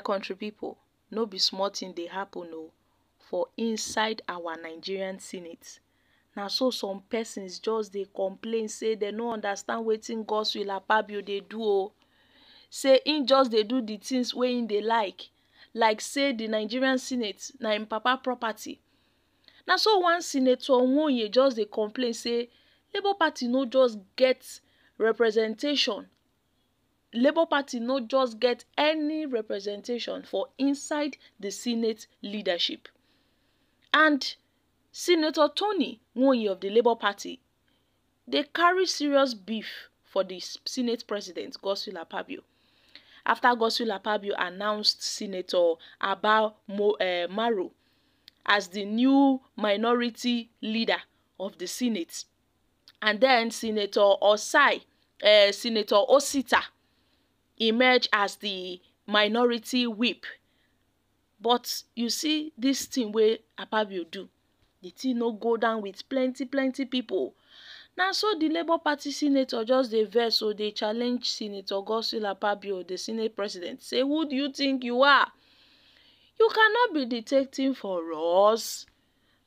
country people, no be small thing dey happen o for inside our Nigerian Senate. Na so some persons just dey complain say dem no understand wetin Godswill Akpabio dey do o. Say im just dey do the things wey im dey like say the Nigerian Senate na im papa property. Na so one Senator Nwoye just dey complain say Labour Party no just get representation. Labour Party no just get any representation for inside the Senate leadership. And Senator Tony Nwoye of the Labour Party, dey carry serious beef for the Senate President Godswill Akpabio. After Godswill Akpabio announced Senator Maro as the new minority leader of the Senate, and then Senator Osita emerged as the minority whip. But you see, this thing wey Akpabio do, the thing no go down with plenty people. Na so the Labour Party senator just dey vex, so dey challenge Senator Godswill Akpabio, the Senate President, say, who do you think you are? You cannot be dictating for us.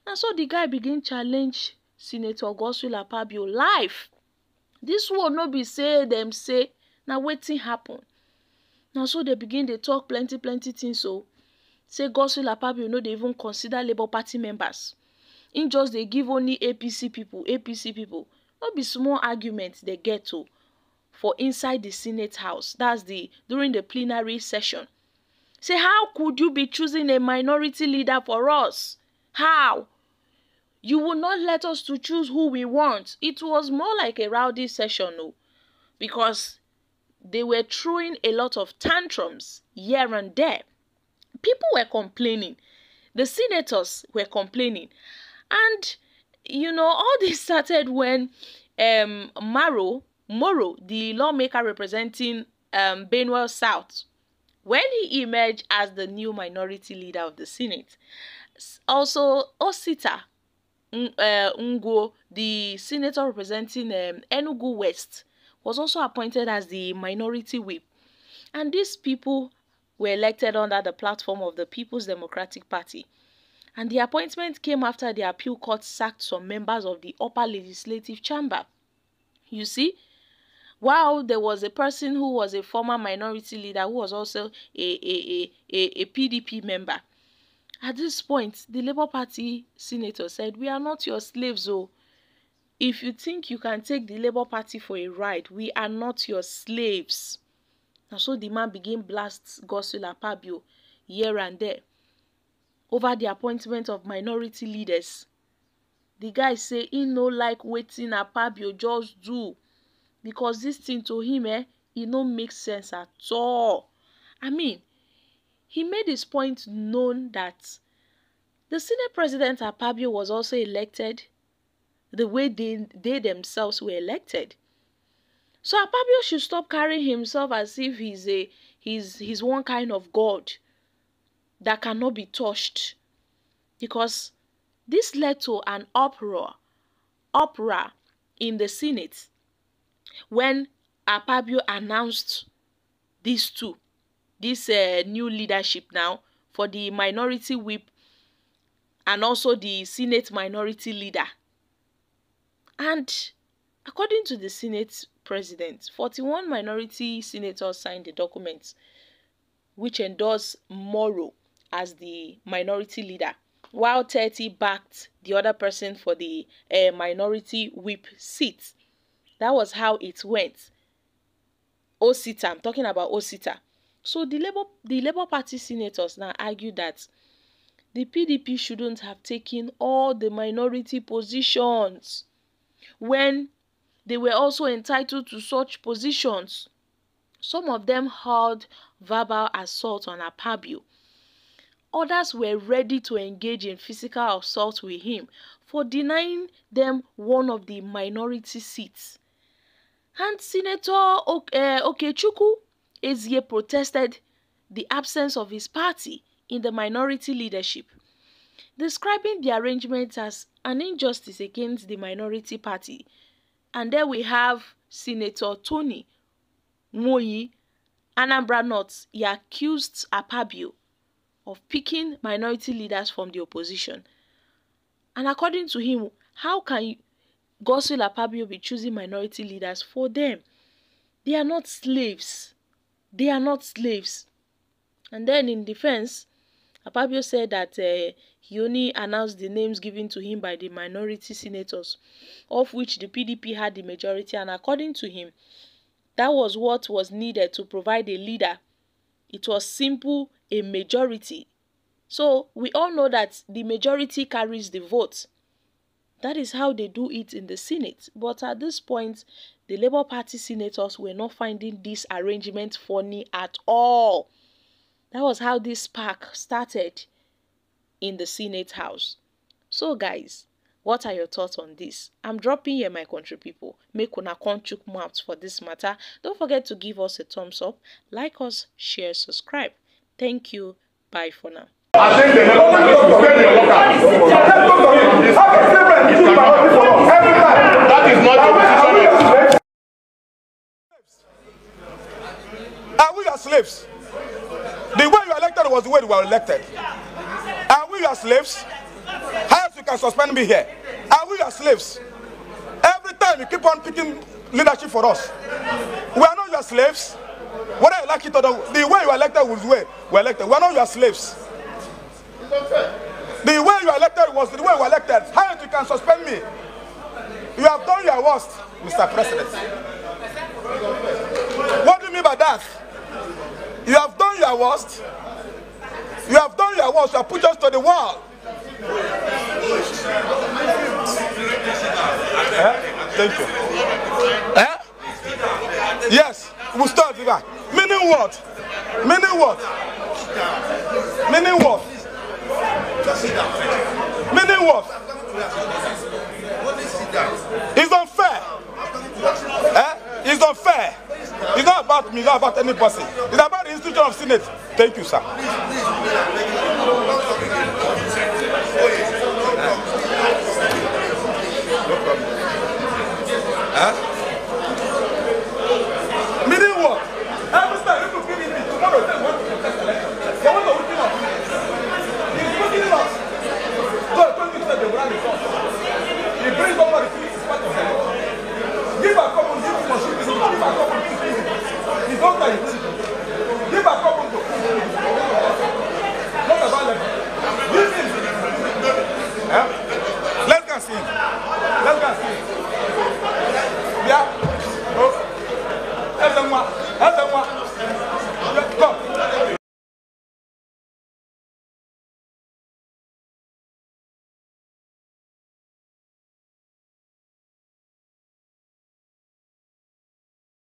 Na so the guy begin challenge Senator Godswill Akpabio live. This one no be say dem say, na wetin happen. Na so they begin dey talk plenty things o. Say Godswill Akpabio no dey even consider Labour Party members. Im just dey give only APC people. No be small argument they get to for inside the Senate House. That's during the plenary session. Say, how could you be choosing a minority leader for us? How? You will not let us to choose who we want. It was more like a rowdy session, no, because they were throwing a lot of tantrums here and there. People were complaining. The senators were complaining. And, you know, all this started when Moro, the lawmaker representing Benue South, when he emerged as the new minority leader of the Senate. Also, Osita Ngo, the senator representing Enugu West, was also appointed as the minority whip. And these people were elected under the platform of the People's Democratic Party. And the appointment came after the appeal court sacked some members of the upper legislative chamber. You see, while there was a person who was a former minority leader who was also a PDP member. At this point, the Labour Party senator said, we are not your slaves, oh. If you think you can take the Labour Party for a ride, we are not your slaves. And so the man began blast Godswill Akpabio here and there over the appointment of minority leaders. The guy say he no like wetin Akpabio just do, because this thing to him, it no make sense at all. I mean, he made his point known that the Senate President Akpabio was also elected the way they themselves were elected. So Akpabio should stop carrying himself as if he's one kind of God that cannot be touched. Because this led to an uproar in the Senate when Akpabio announced this new leadership now for the minority whip and also the Senate minority leader. And according to the Senate President, 41 minority senators signed the documents which endorsed Moro as the minority leader, while 30 backed the other person for the minority whip seat. That was how it went. Osita, I'm talking about Osita. So the Labour Party senators now argued that the PDP shouldn't have taken all the minority positions when they were also entitled to such positions. Some of them hurled verbal assault on Akpabio. Others were ready to engage in physical assault with him for denying them one of the minority seats. And Senator Okechukwu Ezie protested the absence of his party in the minority leadership, describing the arrangement as an injustice against the minority party. And there we have Senator Tony Nwoye Anambra North, he accused Akpabio of picking minority leaders from the opposition. And according to him, how can Godswill Akpabio be choosing minority leaders for them? They are not slaves. They are not slaves. And then in defense, Akpabio said that he only announced the names given to him by the minority senators, of which the PDP had the majority, and according to him, that was what was needed to provide a leader. It was simple, a majority. So we all know that the majority carries the vote. That is how they do it in the Senate. But at this point, the Labour Party senators were not finding this arrangement funny at all. That was how this spark started in the Senate House. So guys, what are your thoughts on this? I'm dropping here, my country people. Make una come chook mouth for this matter. Don't forget to give us a thumbs up, like us, share, subscribe. Thank you. Bye for now. I think they never that is not the Are we your slaves? The way you are elected was the way you were elected. Are we your slaves? How else you can suspend me here? Are we your slaves? Every time you keep on picking leadership for us. We are not your slaves. Whether you like it or not, the way you are elected was the way we are elected. We are not your slaves. The way you are elected was the way we are elected. How else you can suspend me? You have done your worst, Mr. President. What do you mean by that? You have done your worst. You have done your worst. You have put us to the wall. Thank you. Yes, we'll start with that. Meaning what? Meaning what? Meaning what? Meaning what? It's unfair. It's unfair. It's not about me, it's not about any person. It's about the institution of Senate. Thank you, sir. Meaning what? Every time you give me tomorrow, they want to contest election. They want to win us. He's putting us. So I told you that they will run the court. He brings over the police part of them. Give a couple, give a couple, give a couple. He's not like this. Give a couple. Not about them. Give him. Let's go see him. Let's go see him. Yeah. Oh. Help them one.